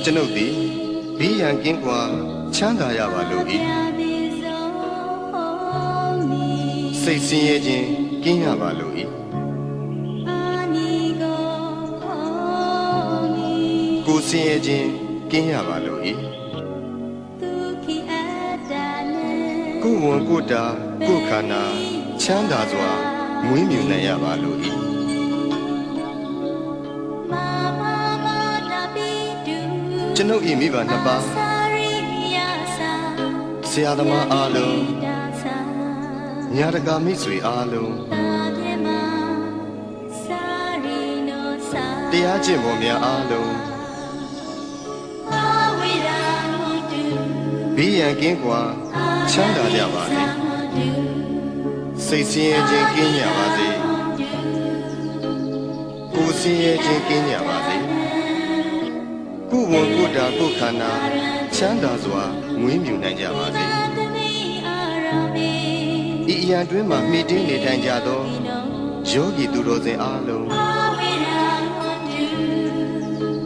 ကျွန်ုပ်သည်ဘေးရန်ကင်းကွာချမ်းသာရပါလို့၏စိတ်ဆင်းရဲခြင်းကင်းရပါလို့၏ကိုယ်ဆင်းရဲခြင်းကင်းရပါလို့၏ကိုယ်ဝန်ကိုယ်တာကိုယ်ခန္ဓာချမ်းသာစွာမွေးမြူနိုင်ရပါလို့၏ကျွန်ုပ်၏မိဘနှစ်ပါးဆရာသမားအားလုံးညာတကာမိတ်ဆွေအားလုံးတရားကျင့်ပေါ်များအားလုံးဘေးရန်ကင်းကွာချမ်းသာကြပါစေစိတ်ဆင်းရဲခြင်းကင်းကြပါစေကိုယ်ဆင်းရဲခြင်းကင်းကြပါစေကိုယ်ဝန်ကိုယ်တာကိုယ်ခန္ဓာချမ်းသာစွာမွေးမြူနိုင်ကြပါစေဤအရာတွင်မှမိတင်းနေထိုင်ကြသောယောဂီသူတော်စင်အားလုံး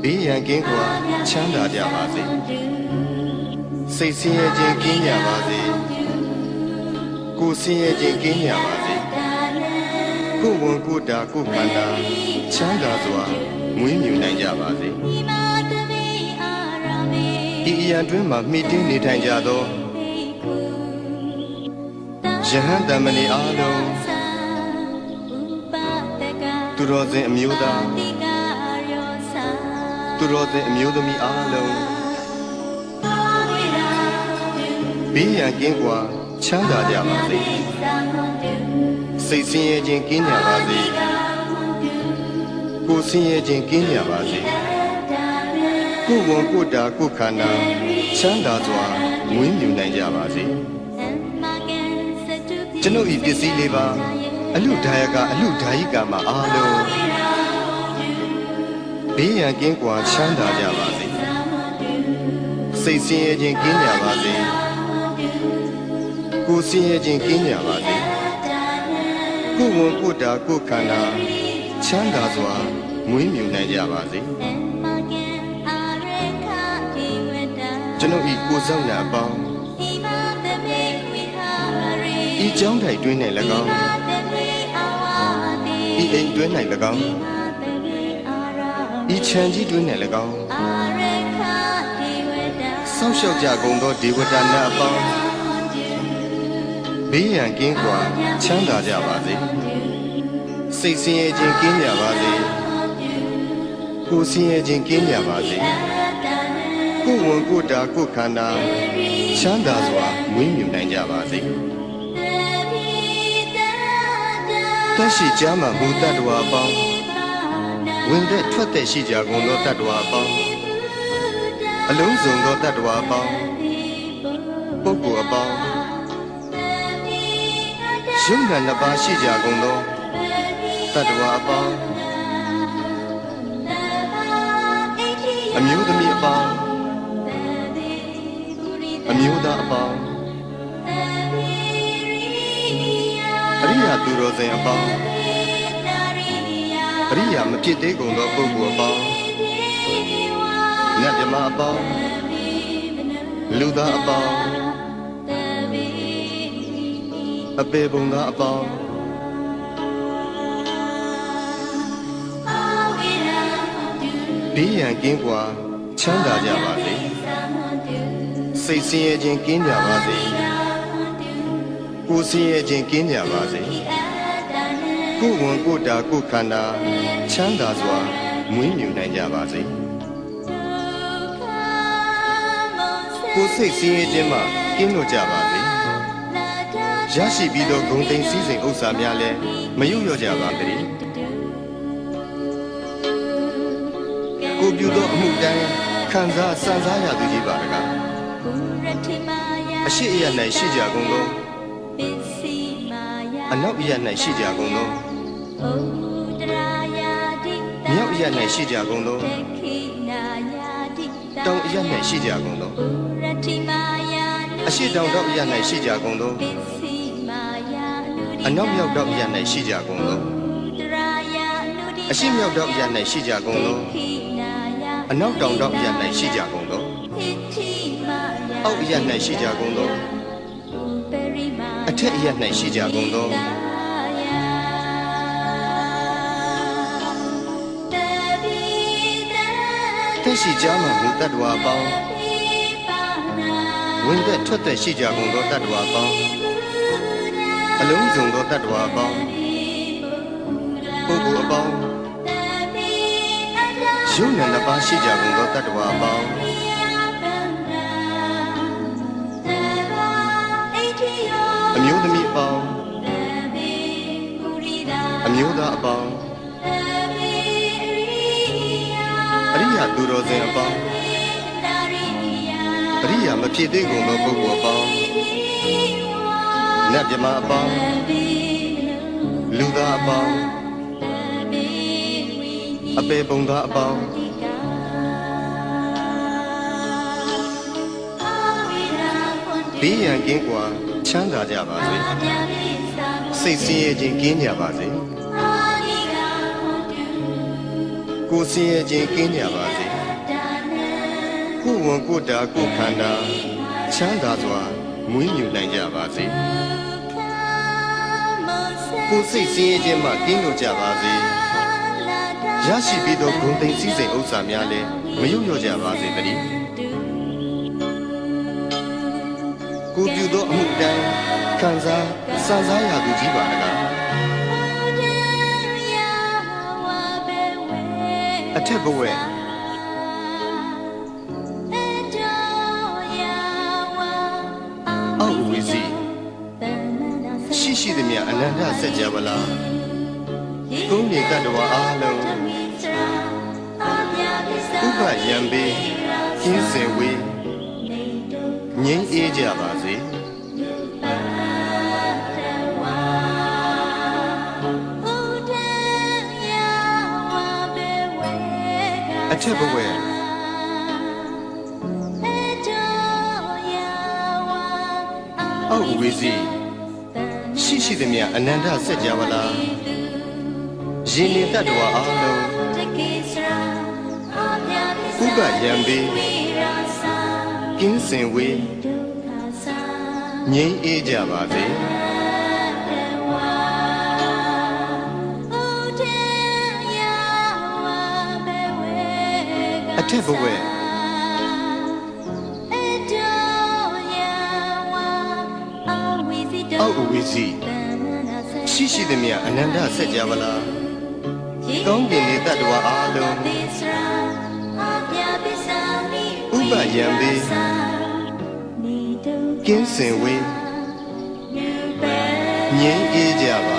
ဘေးရန်ကင်းကွာချမ်းသာကြပါစေစိတ်ဆင်းရဲခြင်းကင်းကြပါစေကိုယ်ဆင်းရဲခြင်းကင်းကြပါစေကိုယ်ဝန်ကိုယ်တာကိုယ်ခန္ဓာချမ်းသာစွာမွေးမြူနိုင်ကြပါစေဤအရာတွင်မှမိတင်းနေထိုင်ကြသောယဟန်တမဏေအားလုံးသူတော်စင်အမျိုးသားသူတော်စင်အမျိုးသမီးအားလုံးဘေးရန်ကင်းကွာချမ်းသာကြပါစေစိတ်ဆင်းရဲခြင်းကင်းကြပါစေကိုယ်ဆင်းရဲခြင်းကင်းကြပါစေကိုယ်ဝန်ကိုယ်တာကိုယ်ခန္ဓာချမ်းသာစွာမွေးမြူနိုင်ကြပါစေကျွန်ုပ်ဤပစ္စည်းလေးပါအလူဒါယကအလူဒါယိကမှာအားလုံးဘေးရန်ကင်းကွာချမ်းသာကြပါစေစိတ်ဆင်းရဲခြင်းကင်းကြပါစေကိုယ်ဆင်းရဲခြင်းကင်းကြပါစေကိုယ်ဝန်ကိုယ်တာကိုယ်ခန္ဓာချမ်းသာစွာမွေးမြူနိုင်ကြပါစေကျွန်ုပ်ဤကိုယ်ဆောင်ရာအပေါင်းဤကျောင်းထိုင်တွင်၌၎င်းဤအိမ်တွင်၌၎င်းဤခြံကြီးတွင်၌၎င်းဆောက်ရှောက်ကြကုန်သောဒေဝတာများအပေါင်းဘေးရန်ကင်းကွာချမ်းသာကြပါစေစိတ်ဆင်းရဲခြင်းကင်းကြပါစေကိုယ်ဆင်းရဲခြင်းကင်းကြပါစေကိုယ်ဝန်ကိုယ်တာကိုယ်ခန္ဓာချမ်းသာစွာမွေးမြူနိုင်ကြပါစေတရှိကြမှာဘုဒ္ဓတော်အပေါင်းဝင်တဲ့ထွက်တဲ့ရှိကြကုန်သောတတ္တဝါအပေါင်းအလုံးစုံသောတတ္တဝါအပေါင်းပုဂ္ဂိုလ်အပေါင်းယုံနာနှစ်ပါးရှိကြကုန်သောတတ္တဝါအပေါင်းအမျိုးသမီးအပေါင်းအမျိုးသားအပေါင်းအရိယာသူတော်စင်အပေါင်းအရိယာမဖြစ်သေးကုန်သောပုဂ္ဂိုလ်အပေါင်းနတ်မြမအပေါင်းလူသားအပေါင်းအပေပုံသားအပေါင်းဘေးရန်ကင်းကွာချမ်းသာကြပါစေစိတ်ဆင်းရဲခြင်းကင်းကြပါစေကိုယ်ဆင်းရဲခြင်းကင်းကြပါစေကိုယ်ဝန်ကိုယ်တာကိုယ်ခန္ဓာချမ်းသာစွာမွေးမြူနိုင်ကြပါစေကိုယ်စိတ်ဆင်းရဲခြင်းမှကင်းလွတ်ကြပါစေရရှိပြီးသောဂုဏ်သိမ်းစည်းစိမ်ဥစ္စာများလည်းမယုတ်လျော့ကြပါစေကိုပြုသောအမှုတိုင်းခံစားစံစားရသူကြီးပါတကားအရှိအယ၌ရှိကြကုန်သောအနောက်အယ၌ရှိကြကုန်သောမြောက်အယ၌ရှိကြကုန်သောတောင်အယ၌ရှိကြကုန်သောအရှိတောင်တောက်အယ၌ရှိကြကုန်သောအနောက်မြောက်တောက်အယ၌ရှိကြကုန်သောအရှိမြောက်တောက်အယ၌ရှိကြကုန်သော အနောက်တောင်တောင်ရ၌ရှိကြကုန်သောအောက်ရ၌ရှိကြကုန်သောအထက်ရ၌ရှိကြကုန်သောသက်ရှိကြမှမူတတ္တဝါပေါင်းဝင်သက်ထွက်သက်ရှိကြကုန်သောတတ္တဝါပေါင်းအလုံးစုံသောတတ္တဝါပေါင်းပုဂ္ဂိုလ်အပေါင်းယုံနာနှစ်ပါးရှိကြကုန်သောတတ္တဝါပေါင်းအမျိုးသမီးအပေါင်းအမျိုးသားအပေါင်းအရိယာသူတော်စင်အပေါင်းအရိယာမဖြစ်သေးကုန်သောပုဂ္ဂိုလ်အပေါင်းနတ်မြမအပေါင်းလူသားအပေါင်းအပေပုံသားအပေါင်းဘေးရန်ကင်းကွာချမ်းသာကြပါစေစိတ်ဆင်းရဲခြင်းကင်းကြပါစေကိုယ်ဆင်းရဲခြင်းကင်းကြပါစေကိုယ်ဝန်ကိုယ်တာကိုယ်ခန္ဓာချမ်းသာစွာမွေးမြူနိုင်ကြပါစေကိုယ်စိတ်ဆင်းရဲခြင်းမှကင်းလို့ကြပါစေရရှိပြီးသောဂုဏ်သိမ်းစည်းစိမ်ဥစ္စာများလည်းမယုတ်လျော့ကြပါစေတည်းကိုပြုသောအမှုတိုင်းခံစားစံစားရသူကြီးပါတကားအထက်ဘဝအောက်ဝီစီရှိသမျှအနန္တစัจ java လာသုံးနေတတ္တဝါအားလုံးဥပယံပေကင်းစင်ဝေးငြိမ်းအေးကြပါစေအထက်ဘဝအောက်ဝီစီရှိသမျှအနန္တစัจ java လာယင်းနေတတ္တဝါအားလုံးဥပယံပေကင်းစင်ဝေးငြိမ်းအေးကြပါစေအထက်ဘဝအောက်ဝီစီရှိသမျှအနန္တစัจ java လာကောင်းကင်နေတတ္တဝါအားလုံးဥပယံပေကင်းစင်ဝေးငြိမ်းအေးကြပါ